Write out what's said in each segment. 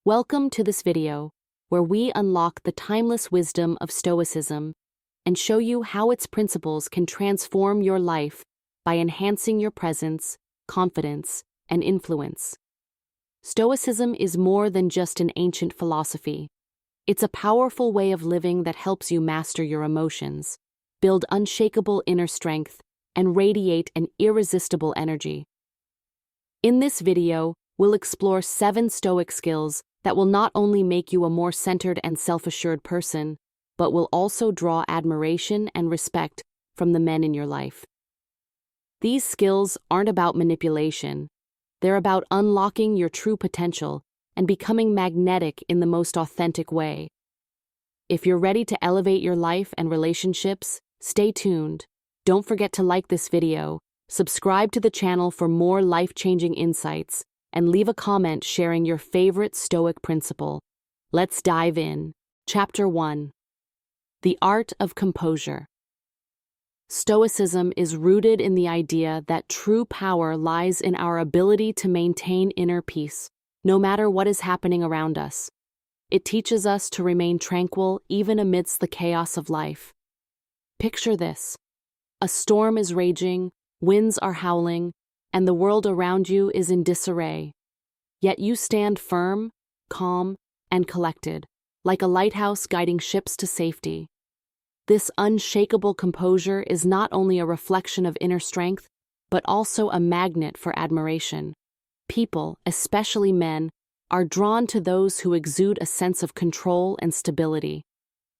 Welcome to this video, where we unlock the timeless wisdom of Stoicism and show you how its principles can transform your life by enhancing your presence, confidence, and influence. Stoicism is more than just an ancient philosophy. It's a powerful way of living that helps you master your emotions, build unshakable inner strength, and radiate an irresistible energy. In this video, we'll explore 7 Stoic skills that will not only make you a more centered and self-assured person, but will also draw admiration and respect from the men in your life. These skills aren't about manipulation. They're about unlocking your true potential and becoming magnetic in the most authentic way. If you're ready to elevate your life and relationships, stay tuned. Don't forget to like this video, subscribe to the channel for more life-changing insights, and leave a comment sharing your favorite Stoic principle. Let's dive in. Chapter 1. The Art of Composure. Stoicism is rooted in the idea that true power lies in our ability to maintain inner peace, no matter what is happening around us. It teaches us to remain tranquil even amidst the chaos of life. Picture this. A storm is raging, winds are howling, and the world around you is in disarray. Yet you stand firm, calm, and collected, like a lighthouse guiding ships to safety. This unshakable composure is not only a reflection of inner strength, but also a magnet for admiration. People, especially men, are drawn to those who exude a sense of control and stability.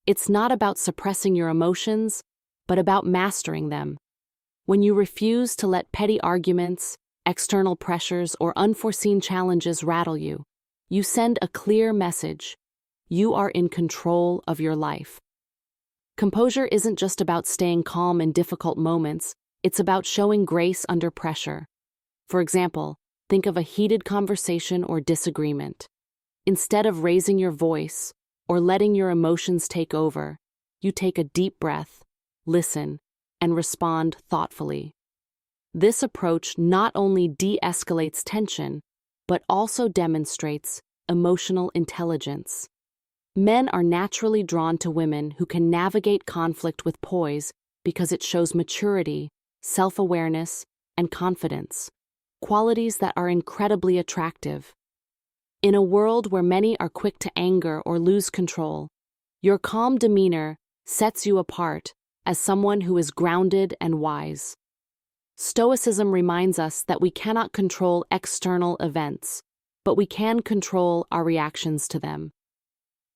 It's not about suppressing your emotions, but about mastering them. When you refuse to let petty arguments, external pressures, or unforeseen challenges rattle you, you send a clear message. You are in control of your life. Composure isn't just about staying calm in difficult moments, it's about showing grace under pressure. For example, think of a heated conversation or disagreement. Instead of raising your voice or letting your emotions take over, you take a deep breath, listen, and respond thoughtfully. This approach not only de-escalates tension, but also demonstrates emotional intelligence. Men are naturally drawn to women who can navigate conflict with poise because it shows maturity, self-awareness, and confidence, qualities that are incredibly attractive. In a world where many are quick to anger or lose control, your calm demeanor sets you apart as someone who is grounded and wise. Stoicism reminds us that we cannot control external events, but we can control our reactions to them.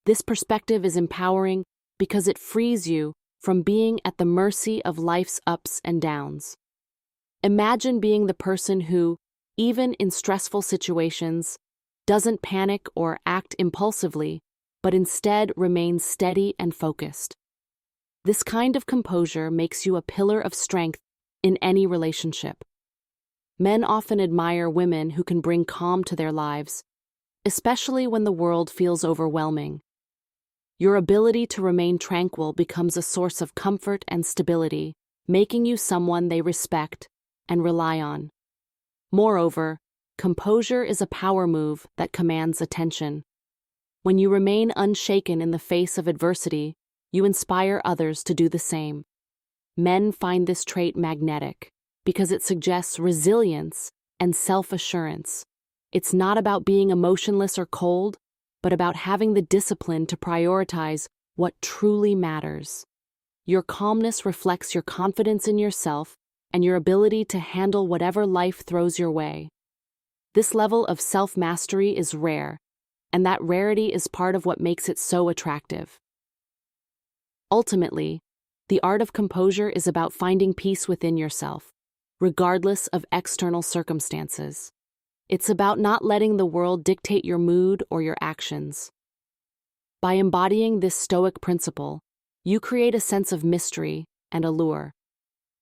This perspective is empowering because it frees you from being at the mercy of life's ups and downs. Imagine being the person who, even in stressful situations, doesn't panic or act impulsively, but instead remains steady and focused. This kind of composure makes you a pillar of strength in any relationship. Men often admire women who can bring calm to their lives, especially when the world feels overwhelming. Your ability to remain tranquil becomes a source of comfort and stability, making you someone they respect and rely on. Moreover, composure is a power move that commands attention. When you remain unshaken in the face of adversity, you inspire others to do the same. Men find this trait magnetic because it suggests resilience and self-assurance. It's not about being emotionless or cold, but about having the discipline to prioritize what truly matters. Your calmness reflects your confidence in yourself and your ability to handle whatever life throws your way. This level of self-mastery is rare, and that rarity is part of what makes it so attractive. Ultimately, the art of composure is about finding peace within yourself, regardless of external circumstances. It's about not letting the world dictate your mood or your actions. By embodying this Stoic principle, you create a sense of mystery and allure.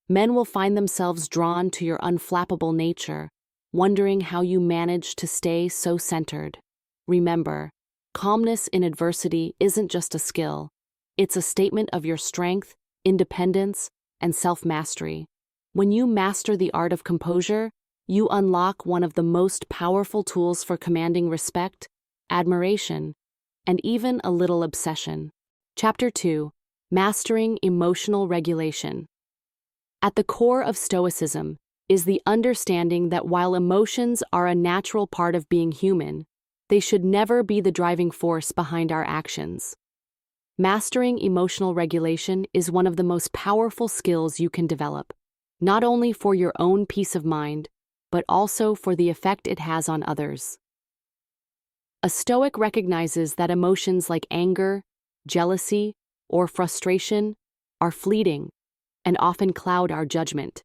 Men will find themselves drawn to your unflappable nature, wondering how you manage to stay so centered. Remember, calmness in adversity isn't just a skill. It's a statement of your strength, independence, and self-mastery. When you master the art of composure, you unlock one of the most powerful tools for commanding respect admiration, and even a little obsession. Chapter 2: Mastering Emotional Regulation. At the core of Stoicism is the understanding that while emotions are a natural part of being human, they should never be the driving force behind our actions. Mastering emotional regulation is one of the most powerful skills you can develop, not only for your own peace of mind, but also for the effect it has on others. A Stoic recognizes that emotions like anger, jealousy, or frustration are fleeting and often cloud our judgment.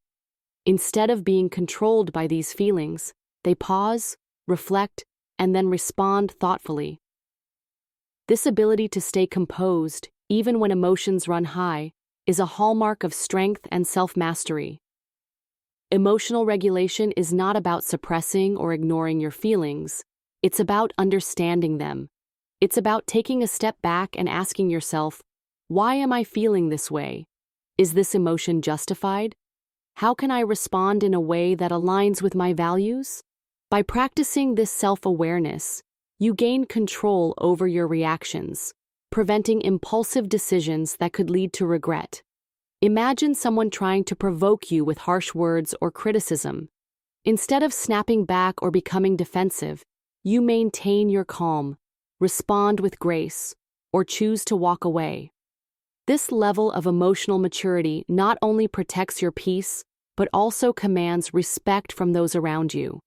Instead of being controlled by these feelings, they pause, reflect, and then respond thoughtfully. This ability to stay composed, even when emotions run high, is a hallmark of strength and self-mastery. Emotional regulation is not about suppressing or ignoring your feelings. It's about understanding them. It's about taking a step back and asking yourself, why am I feeling this way? Is this emotion justified? How can I respond in a way that aligns with my values? By practicing this self-awareness, you gain control over your reactions, preventing impulsive decisions that could lead to regret. Imagine someone trying to provoke you with harsh words or criticism. Instead of snapping back or becoming defensive, you maintain your calm, respond with grace, or choose to walk away. This level of emotional maturity not only protects your peace, but also commands respect from those around you.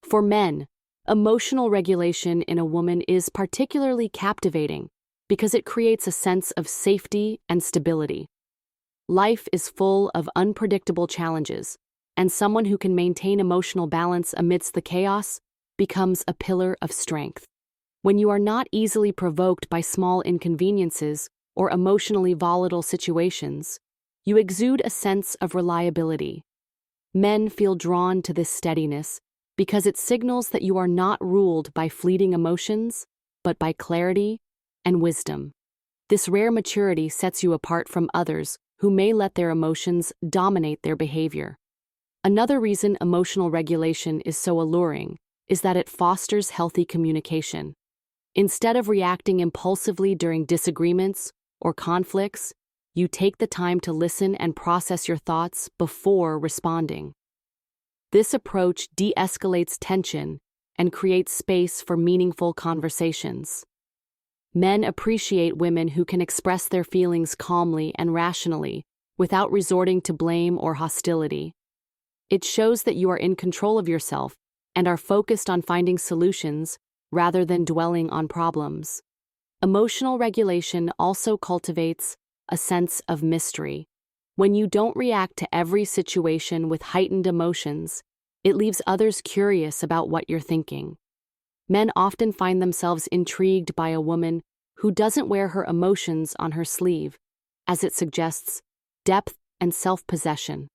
For men, emotional regulation in a woman is particularly captivating because it creates a sense of safety and stability. Life is full of unpredictable challenges, and someone who can maintain emotional balance amidst the chaos becomes a pillar of strength. When you are not easily provoked by small inconveniences or emotionally volatile situations, you exude a sense of reliability. Men feel drawn to this steadiness because it signals that you are not ruled by fleeting emotions, but by clarity and wisdom. This rare maturity sets you apart from others who may let their emotions dominate their behavior. Another reason emotional regulation is so alluring is that it fosters healthy communication. Instead of reacting impulsively during disagreements or conflicts, you take the time to listen and process your thoughts before responding. This approach de-escalates tension and creates space for meaningful conversations. Men appreciate women who can express their feelings calmly and rationally without resorting to blame or hostility. It shows that you are in control of yourself and are focused on finding solutions rather than dwelling on problems. Emotional regulation also cultivates a sense of mystery. When you don't react to every situation with heightened emotions, it leaves others curious about what you're thinking. Men often find themselves intrigued by a woman who doesn't wear her emotions on her sleeve, as it suggests depth and self-possession.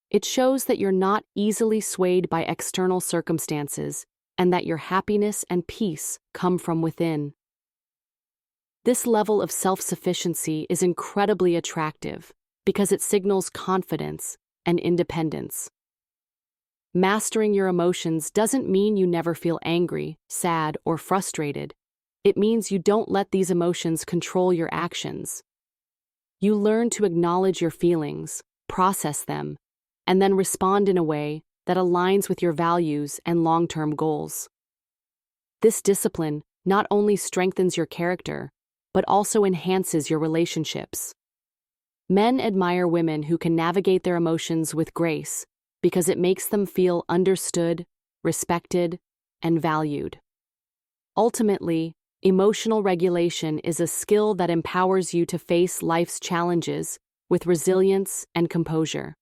It shows that you're not easily swayed by external circumstances and that your happiness and peace come from within. This level of self-sufficiency is incredibly attractive because it signals confidence and independence. Mastering your emotions doesn't mean you never feel angry, sad, or frustrated. It means you don't let these emotions control your actions. You learn to acknowledge your feelings, process them, and then respond in a way that aligns with your values and long-term goals. This discipline not only strengthens your character, but also enhances your relationships. Men admire women who can navigate their emotions with grace because it makes them feel understood, respected, and valued. Ultimately, emotional regulation is a skill that empowers you to face life's challenges with resilience and composure.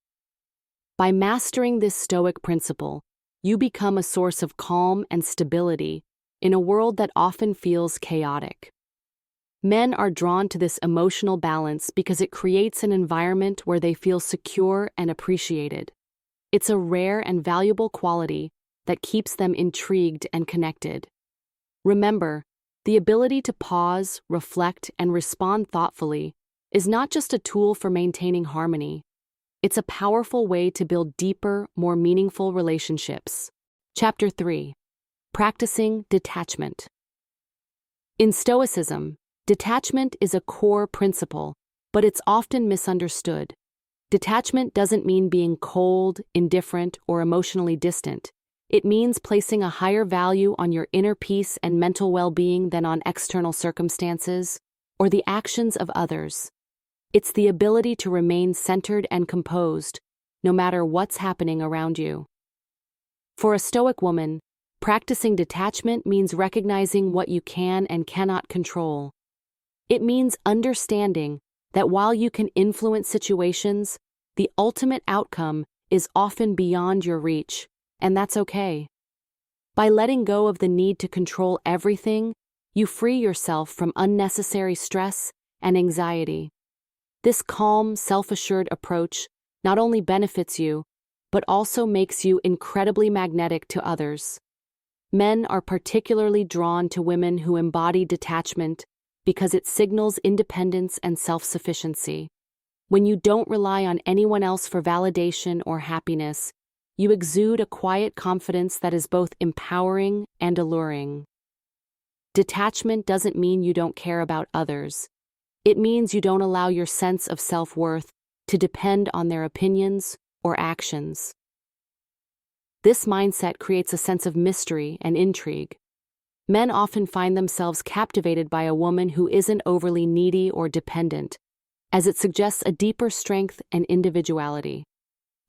By mastering this Stoic principle, you become a source of calm and stability in a world that often feels chaotic. Men are drawn to this emotional balance because it creates an environment where they feel secure and appreciated. It's a rare and valuable quality that keeps them intrigued and connected. Remember, the ability to pause, reflect, and respond thoughtfully is not just a tool for maintaining harmony. It's a powerful way to build deeper, more meaningful relationships. Chapter 3: Practicing detachment. In Stoicism, detachment is a core principle, but it's often misunderstood. Detachment doesn't mean being cold, indifferent, or emotionally distant. It means placing a higher value on your inner peace and mental well-being than on external circumstances or the actions of others. It's the ability to remain centered and composed, no matter what's happening around you. For a Stoic woman, practicing detachment means recognizing what you can and cannot control. It means understanding that while you can influence situations, the ultimate outcome is often beyond your reach, and that's okay. By letting go of the need to control everything, you free yourself from unnecessary stress and anxiety. This calm, self-assured approach not only benefits you, but also makes you incredibly magnetic to others. Men are particularly drawn to women who embody detachment because it signals independence and self-sufficiency. When you don't rely on anyone else for validation or happiness, you exude a quiet confidence that is both empowering and alluring. Detachment doesn't mean you don't care about others. It means you don't allow your sense of self-worth to depend on their opinions or actions. This mindset creates a sense of mystery and intrigue. Men often find themselves captivated by a woman who isn't overly needy or dependent, as it suggests a deeper strength and individuality.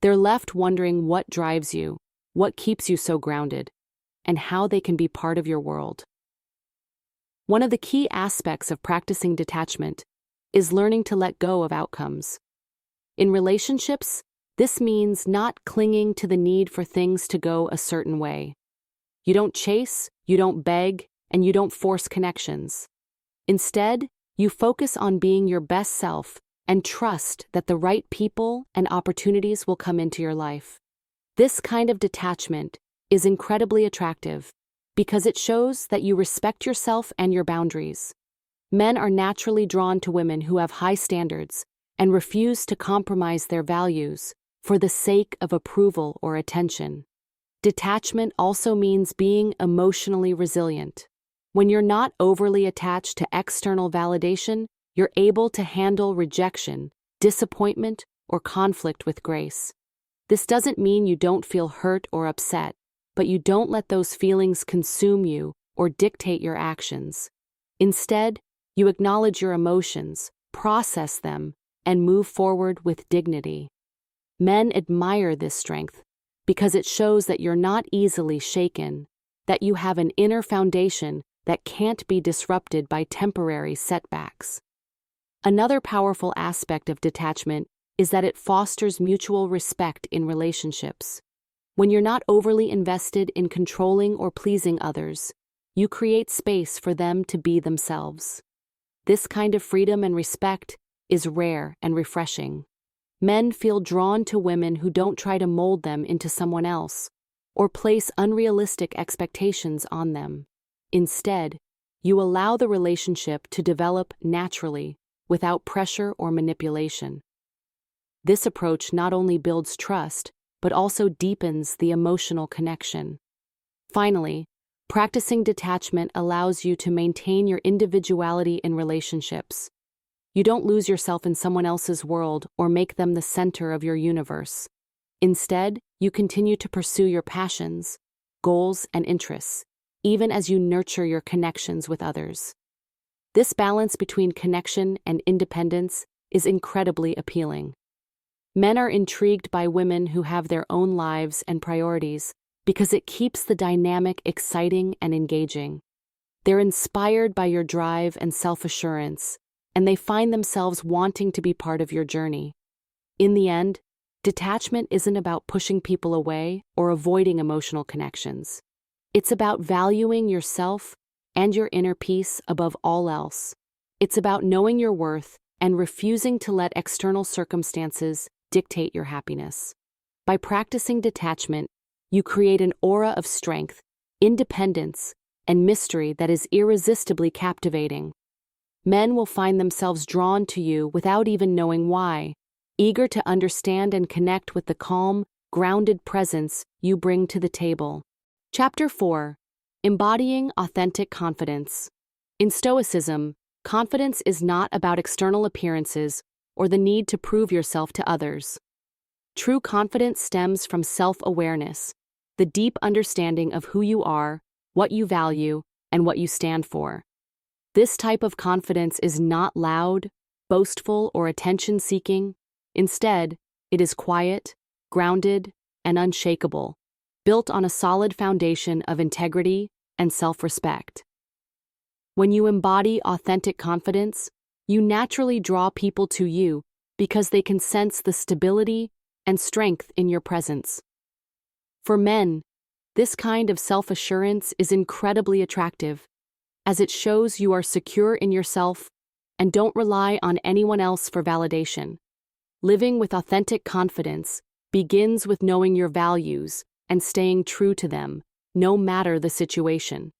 They're left wondering what drives you, what keeps you so grounded, and how they can be part of your world. One of the key aspects of practicing detachment is learning to let go of outcomes. In relationships, this means not clinging to the need for things to go a certain way. You don't chase, you don't beg, and you don't force connections. Instead, you focus on being your best self and trust that the right people and opportunities will come into your life. This kind of detachment is incredibly attractive because it shows that you respect yourself and your boundaries. Men are naturally drawn to women who have high standards and refuse to compromise their values for the sake of approval or attention. Detachment also means being emotionally resilient. When you're not overly attached to external validation, you're able to handle rejection, disappointment, or conflict with grace. This doesn't mean you don't feel hurt or upset, but you don't let those feelings consume you or dictate your actions. Instead, you acknowledge your emotions, process them, and move forward with dignity. Men admire this strength because it shows that you're not easily shaken, that you have an inner foundation that can't be disrupted by temporary setbacks. Another powerful aspect of detachment is that it fosters mutual respect in relationships. When you're not overly invested in controlling or pleasing others, you create space for them to be themselves. This kind of freedom and respect is rare and refreshing. Men feel drawn to women who don't try to mold them into someone else or place unrealistic expectations on them. Instead, you allow the relationship to develop naturally without pressure or manipulation. This approach not only builds trust, but also deepens the emotional connection. Finally, practicing detachment allows you to maintain your individuality in relationships. You don't lose yourself in someone else's world or make them the center of your universe. Instead, you continue to pursue your passions, goals, and interests, even as you nurture your connections with others. This balance between connection and independence is incredibly appealing. Men are intrigued by women who have their own lives and priorities because it keeps the dynamic exciting and engaging. They're inspired by your drive and self-assurance, and they find themselves wanting to be part of your journey. In the end, detachment isn't about pushing people away or avoiding emotional connections. It's about valuing yourself and your inner peace above all else. It's about knowing your worth and refusing to let external circumstances dictate your happiness. By practicing detachment, you create an aura of strength, independence, and mystery that is irresistibly captivating. Men will find themselves drawn to you without even knowing why, eager to understand and connect with the calm, grounded presence you bring to the table. Chapter 4. Embodying authentic confidence. In Stoicism, confidence is not about external appearances or the need to prove yourself to others. True confidence stems from self-awareness, the deep understanding of who you are, what you value, and what you stand for. This type of confidence is not loud, boastful, or attention-seeking. Instead, it is quiet, grounded, and unshakable, built on a solid foundation of integrity and self-respect. When you embody authentic confidence, you naturally draw people to you because they can sense the stability and strength in your presence. For men, this kind of self-assurance is incredibly attractive, as it shows you are secure in yourself and don't rely on anyone else for validation. Living with authentic confidence begins with knowing your values and staying true to them, no matter the situation.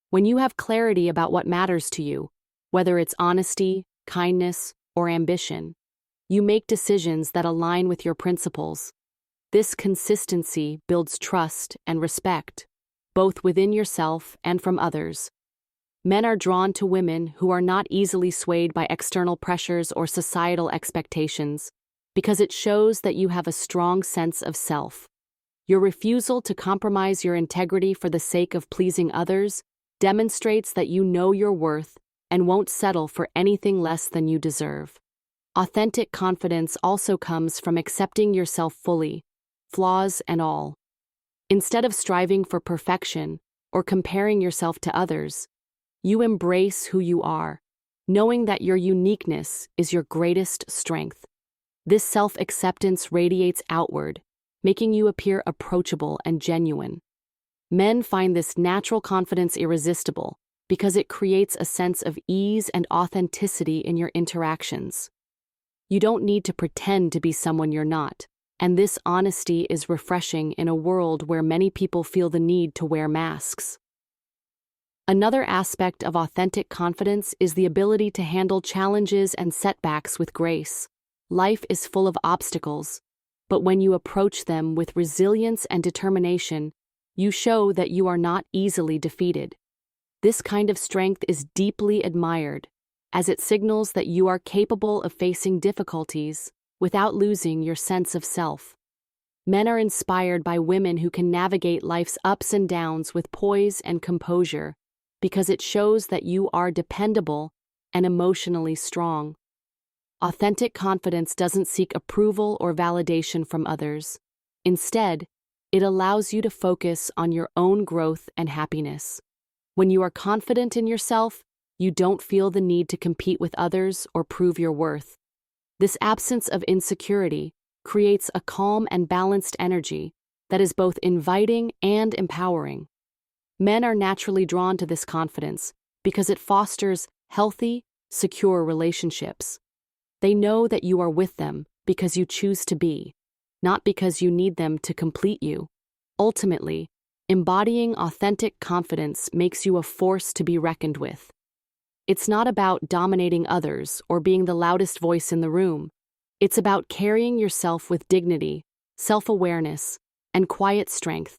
When you have clarity about what matters to you, whether it's honesty, kindness, or ambition, you make decisions that align with your principles. This consistency builds trust and respect, both within yourself and from others. Men are drawn to women who are not easily swayed by external pressures or societal expectations, because it shows that you have a strong sense of self. Your refusal to compromise your integrity for the sake of pleasing others demonstrates that you know your worth and won't settle for anything less than you deserve. Authentic confidence also comes from accepting yourself fully, flaws and all. Instead of striving for perfection or comparing yourself to others, you embrace who you are, knowing that your uniqueness is your greatest strength. This self-acceptance radiates outward, making you appear approachable and genuine. Men find this natural confidence irresistible because it creates a sense of ease and authenticity in your interactions. You don't need to pretend to be someone you're not, and this honesty is refreshing in a world where many people feel the need to wear masks. Another aspect of authentic confidence is the ability to handle challenges and setbacks with grace. Life is full of obstacles, but when you approach them with resilience and determination, you show that you are not easily defeated. This kind of strength is deeply admired, as it signals that you are capable of facing difficulties without losing your sense of self. Men are inspired by women who can navigate life's ups and downs with poise and composure, because it shows that you are dependable and emotionally strong. Authentic confidence doesn't seek approval or validation from others. Instead, it allows you to focus on your own growth and happiness. When you are confident in yourself, you don't feel the need to compete with others or prove your worth. This absence of insecurity creates a calm and balanced energy that is both inviting and empowering. Men are naturally drawn to this confidence because it fosters healthy, secure relationships. They know that you are with them because you choose to be, not because you need them to complete you. Ultimately, embodying authentic confidence makes you a force to be reckoned with. It's not about dominating others or being the loudest voice in the room. It's about carrying yourself with dignity, self-awareness, and quiet strength.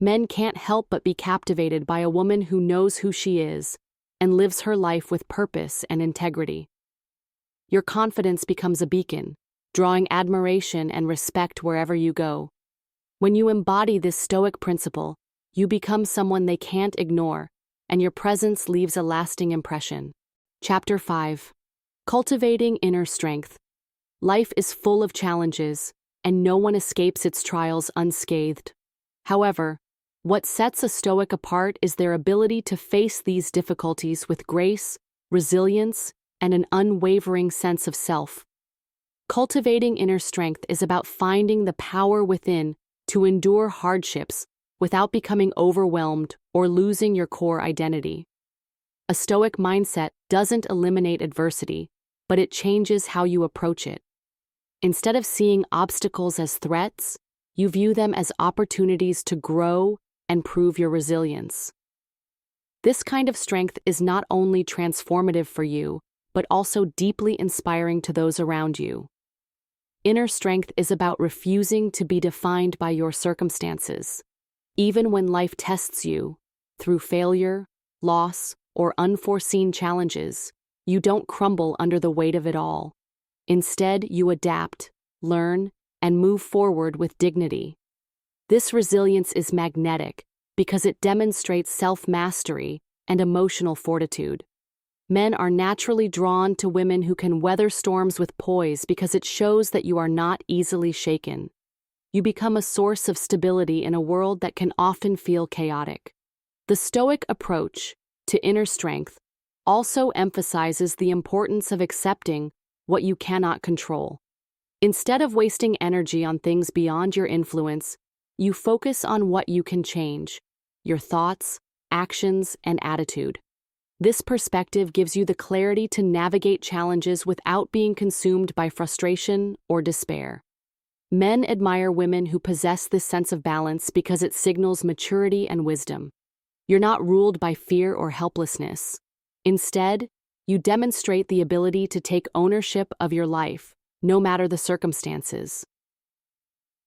Men can't help but be captivated by a woman who knows who she is and lives her life with purpose and integrity. Your confidence becomes a beacon, drawing admiration and respect wherever you go. When you embody this Stoic principle, you become someone they can't ignore, and your presence leaves a lasting impression. Chapter 5. Cultivating Inner Strength. Life is full of challenges, and no one escapes its trials unscathed. However, what sets a Stoic apart is their ability to face these difficulties with grace, resilience, and an unwavering sense of self. Cultivating inner strength is about finding the power within to endure hardships without becoming overwhelmed or losing your core identity. A Stoic mindset doesn't eliminate adversity, but it changes how you approach it. Instead of seeing obstacles as threats, you view them as opportunities to grow and prove your resilience. This kind of strength is not only transformative for you, but also deeply inspiring to those around you. Inner strength is about refusing to be defined by your circumstances. Even when life tests you, Through failure, loss, or unforeseen challenges, you don't crumble under the weight of it all. Instead, you adapt, learn, and move forward with dignity. This resilience is magnetic because it demonstrates self-mastery and emotional fortitude. Men are naturally drawn to women who can weather storms with poise because it shows that you are not easily shaken. You become a source of stability in a world that can often feel chaotic. The Stoic approach to inner strength also emphasizes the importance of accepting what you cannot control. Instead of wasting energy on things beyond your influence, you focus on what you can change: your thoughts, actions, and attitude. This perspective gives you the clarity to navigate challenges without being consumed by frustration or despair. Men admire women who possess this sense of balance because it signals maturity and wisdom. You're not ruled by fear or helplessness. Instead, you demonstrate the ability to take ownership of your life, no matter the circumstances.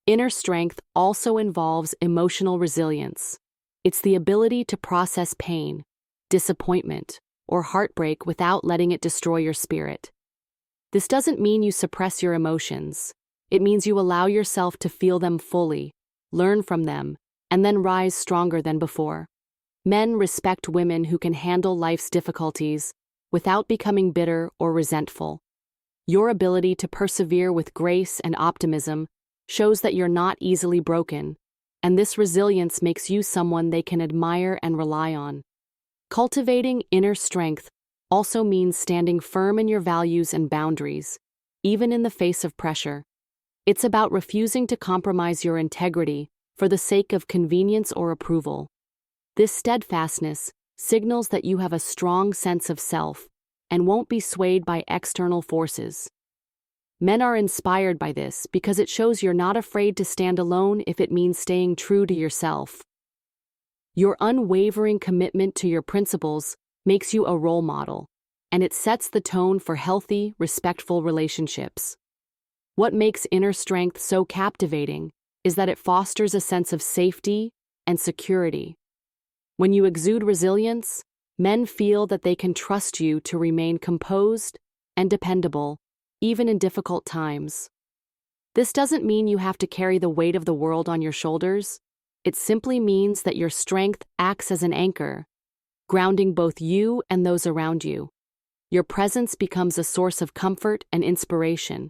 Inner strength also involves emotional resilience. It's the ability to process pain, disappointment, or heartbreak without letting it destroy your spirit. This doesn't mean you suppress your emotions. It means you allow yourself to feel them fully, learn from them, and then rise stronger than before. Men respect women who can handle life's difficulties without becoming bitter or resentful. Your ability to persevere with grace and optimism shows that you're not easily broken, and this resilience makes you someone they can admire and rely on. Cultivating inner strength also means standing firm in your values and boundaries, even in the face of pressure. It's about refusing to compromise your integrity for the sake of convenience or approval. This steadfastness signals that you have a strong sense of self and won't be swayed by external forces. Men are inspired by this because it shows you're not afraid to stand alone if it means staying true to yourself. Your unwavering commitment to your principles makes you a role model, and it sets the tone for healthy, respectful relationships. What makes inner strength so captivating is that it fosters a sense of safety and security. When you exude resilience, men feel that they can trust you to remain composed and dependable, even in difficult times. This doesn't mean you have to carry the weight of the world on your shoulders. It simply means that your strength acts as an anchor, grounding both you and those around you. Your presence becomes a source of comfort and inspiration,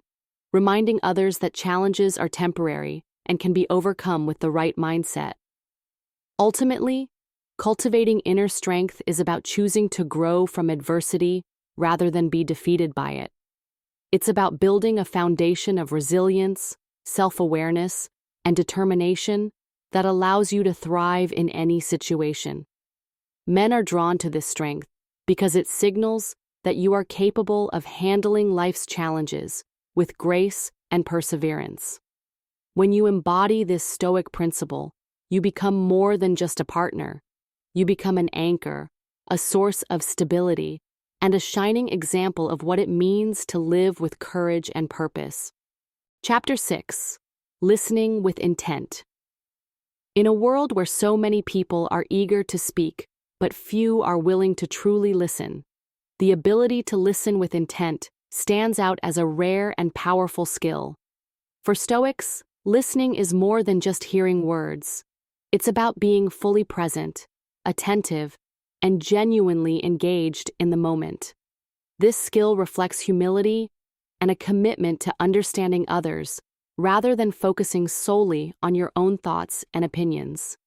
reminding others that challenges are temporary and can be overcome with the right mindset. Ultimately, cultivating inner strength is about choosing to grow from adversity rather than be defeated by it. It's about building a foundation of resilience, self-awareness, and determination that allows you to thrive in any situation. Men are drawn to this strength because it signals that you are capable of handling life's challenges with grace and perseverance. When you embody this Stoic principle, you become more than just a partner. You become an anchor, a source of stability, and a shining example of what it means to live with courage and purpose. Chapter 6. Listening with Intent. In a world where so many people are eager to speak, but few are willing to truly listen, the ability to listen with intent stands out as a rare and powerful skill. For Stoics, listening is more than just hearing words. It's about being fully present, attentive, and genuinely engaged in the moment. This skill reflects humility and a commitment to understanding others, rather than focusing solely on your own thoughts and opinions.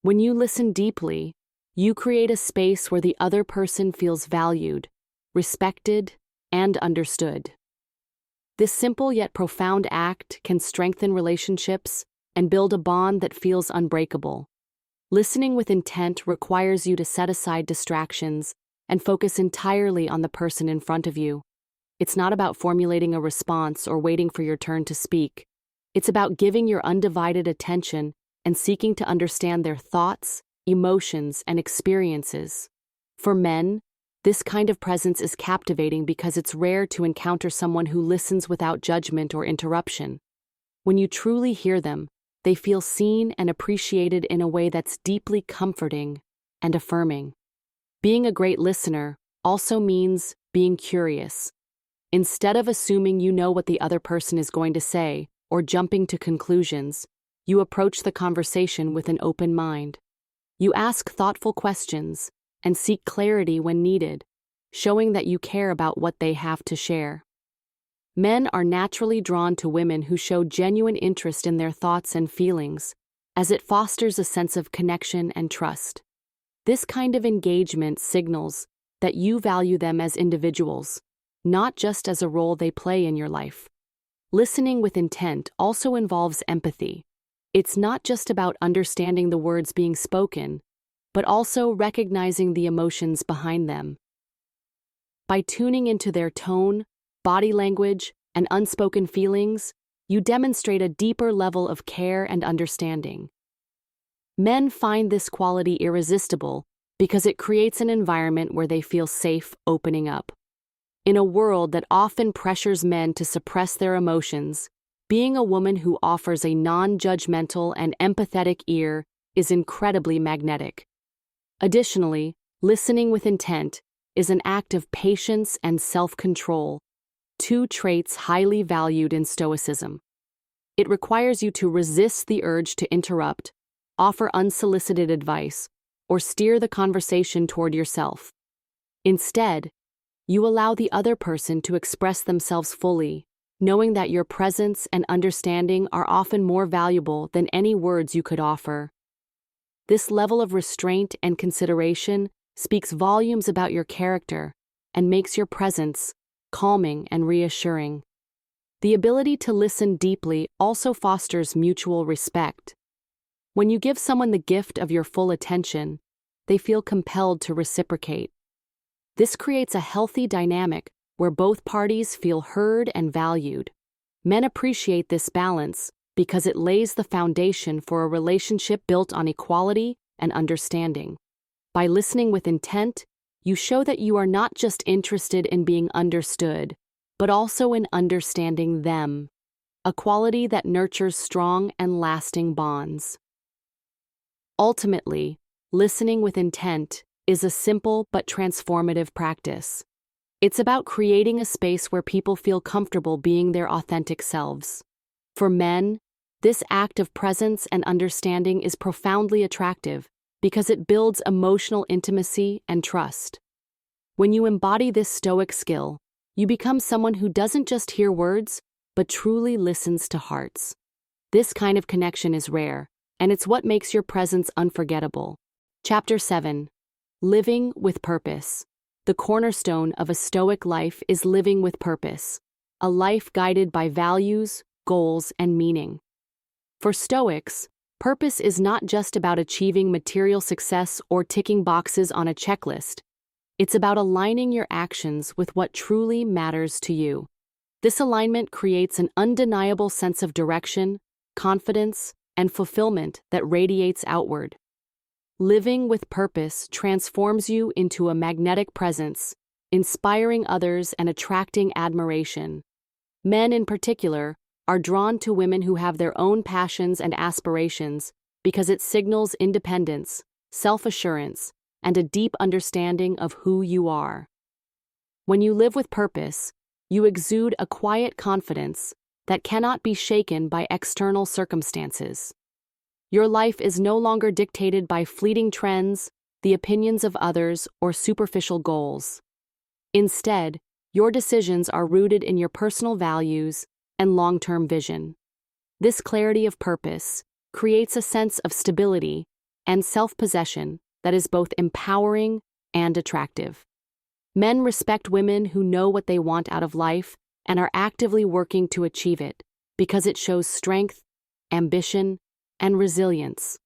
When you listen deeply, you create a space where the other person feels valued, respected, and understood. This simple yet profound act can strengthen relationships and build a bond that feels unbreakable. Listening with intent requires you to set aside distractions and focus entirely on the person in front of you. It's not about formulating a response or waiting for your turn to speak. It's about giving your undivided attention and seeking to understand their thoughts, emotions, and experiences. For men, this kind of presence is captivating because it's rare to encounter someone who listens without judgment or interruption. When you truly hear them, they feel seen and appreciated in a way that's deeply comforting and affirming. Being a great listener also means being curious. Instead of assuming you know what the other person is going to say or jumping to conclusions, you approach the conversation with an open mind. You ask thoughtful questions and seek clarity when needed, showing that you care about what they have to share. Men are naturally drawn to women who show genuine interest in their thoughts and feelings, as it fosters a sense of connection and trust. This kind of engagement signals that you value them as individuals, not just as a role they play in your life. Listening with intent also involves empathy. It's not just about understanding the words being spoken, but also recognizing the emotions behind them. By tuning into their tone, body language, and unspoken feelings, you demonstrate a deeper level of care and understanding. Men find this quality irresistible because it creates an environment where they feel safe opening up. In a world that often pressures men to suppress their emotions, being a woman who offers a non-judgmental and empathetic ear is incredibly magnetic. Additionally, listening with intent is an act of patience and self-control, two traits highly valued in Stoicism. It requires you to resist the urge to interrupt, offer unsolicited advice, or steer the conversation toward yourself. Instead, you allow the other person to express themselves fully, knowing that your presence and understanding are often more valuable than any words you could offer. This level of restraint and consideration speaks volumes about your character and makes your presence calming and reassuring. The ability to listen deeply also fosters mutual respect. When you give someone the gift of your full attention, they feel compelled to reciprocate. This creates a healthy dynamic where both parties feel heard and valued. Men appreciate this balance because it lays the foundation for a relationship built on equality and understanding. By listening with intent, you show that you are not just interested in being understood, but also in understanding them, a quality that nurtures strong and lasting bonds. Ultimately, listening with intent is a simple but transformative practice. It's about creating a space where people feel comfortable being their authentic selves. For men, this act of presence and understanding is profoundly attractive because it builds emotional intimacy and trust. When you embody this Stoic skill, you become someone who doesn't just hear words, but truly listens to hearts. This kind of connection is rare, and it's what makes your presence unforgettable. Chapter 7. Living with Purpose. The cornerstone of a Stoic life is living with purpose, a life guided by values, goals, and meaning. For Stoics, purpose is not just about achieving material success or ticking boxes on a checklist. It's about aligning your actions with what truly matters to you. This alignment creates an undeniable sense of direction, confidence, and fulfillment that radiates outward. Living with purpose transforms you into a magnetic presence, inspiring others and attracting admiration. Men, in particular, are drawn to women who have their own passions and aspirations because it signals independence, self-assurance, and a deep understanding of who you are. When you live with purpose, you exude a quiet confidence that cannot be shaken by external circumstances. Your life is no longer dictated by fleeting trends, the opinions of others, or superficial goals. Instead, your decisions are rooted in your personal values and long-term vision. This clarity of purpose creates a sense of stability and self-possession that is both empowering and attractive. Men respect women who know what they want out of life and are actively working to achieve it because it shows strength, ambition, and resilience.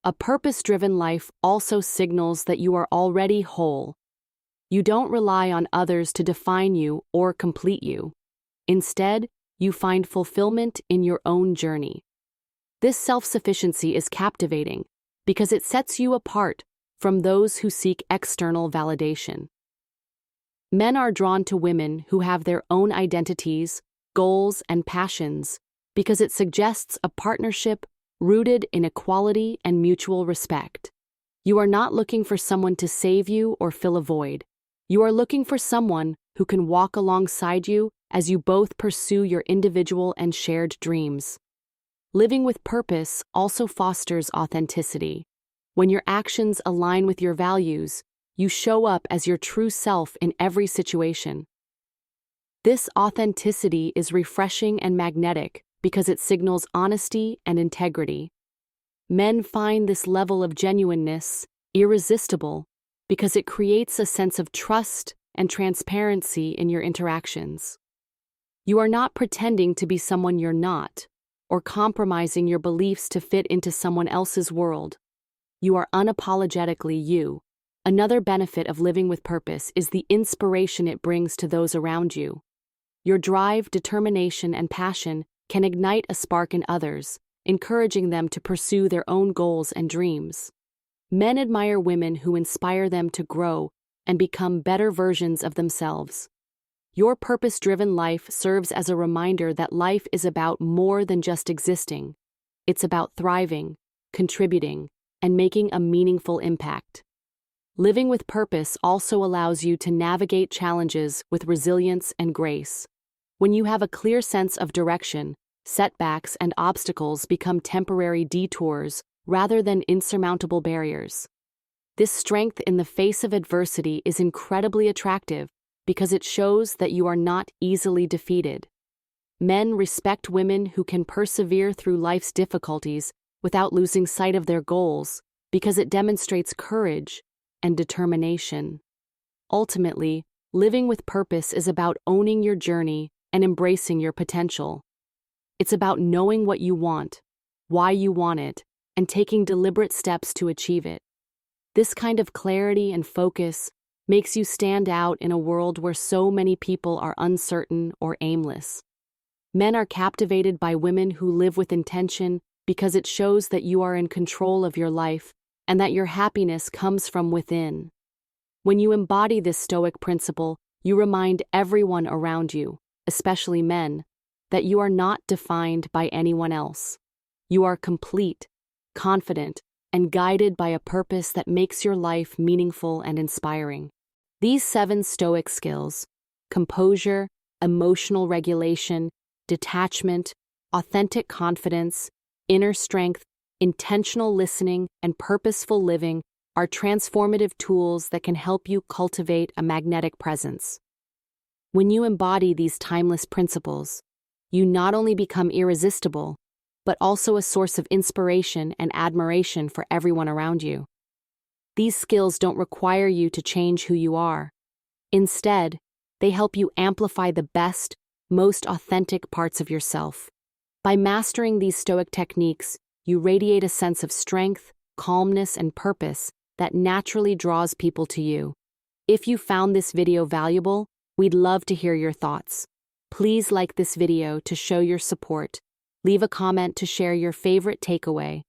A purpose-driven life also signals that you are already whole. You don't rely on others to define you or complete you. Instead, you find fulfillment in your own journey. This self-sufficiency is captivating because it sets you apart from those who seek external validation. Men are drawn to women who have their own identities, goals, and passions because it suggests a partnership rooted in equality and mutual respect. You are not looking for someone to save you or fill a void. You are looking for someone who can walk alongside you as you both pursue your individual and shared dreams. Living with purpose also fosters authenticity. When your actions align with your values, you show up as your true self in every situation. This authenticity is refreshing and magnetic because it signals honesty and integrity. Men find this level of genuineness irresistible because it creates a sense of trust and transparency in your interactions. You are not pretending to be someone you're not, or compromising your beliefs to fit into someone else's world. You are unapologetically you. Another benefit of living with purpose is the inspiration it brings to those around you. Your drive, determination, and passion can ignite a spark in others, encouraging them to pursue their own goals and dreams. Men admire women who inspire them to grow and become better versions of themselves. Your purpose-driven life serves as a reminder that life is about more than just existing. It's about thriving, contributing, and making a meaningful impact. Living with purpose also allows you to navigate challenges with resilience and grace. When you have a clear sense of direction, setbacks and obstacles become temporary detours rather than insurmountable barriers. This strength in the face of adversity is incredibly attractive because it shows that you are not easily defeated. Men respect women who can persevere through life's difficulties without losing sight of their goals because it demonstrates courage and determination. Ultimately, living with purpose is about owning your journey and embracing your potential. It's about knowing what you want, why you want it, and taking deliberate steps to achieve it. This kind of clarity and focus makes you stand out in a world where so many people are uncertain or aimless. Men are captivated by women who live with intention because it shows that you are in control of your life and that your happiness comes from within. When you embody this Stoic principle, you remind everyone around you, especially men, that you are not defined by anyone else. You are complete, confident, and guided by a purpose that makes your life meaningful and inspiring. These 7 Stoic skills, composure, emotional regulation, detachment, authentic confidence, inner strength, intentional listening, and purposeful living, are transformative tools that can help you cultivate a magnetic presence. When you embody these timeless principles, you not only become irresistible, but also a source of inspiration and admiration for everyone around you. These skills don't require you to change who you are. Instead, they help you amplify the best, most authentic parts of yourself. By mastering these Stoic techniques, you radiate a sense of strength, calmness, and purpose that naturally draws people to you. If you found this video valuable, we'd love to hear your thoughts. Please like this video to show your support, leave a comment to share your favorite takeaway,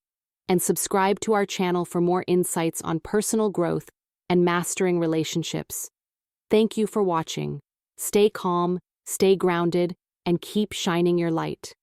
and subscribe to our channel for more insights on personal growth and mastering relationships. Thank you for watching. Stay calm, stay grounded, and keep shining your light.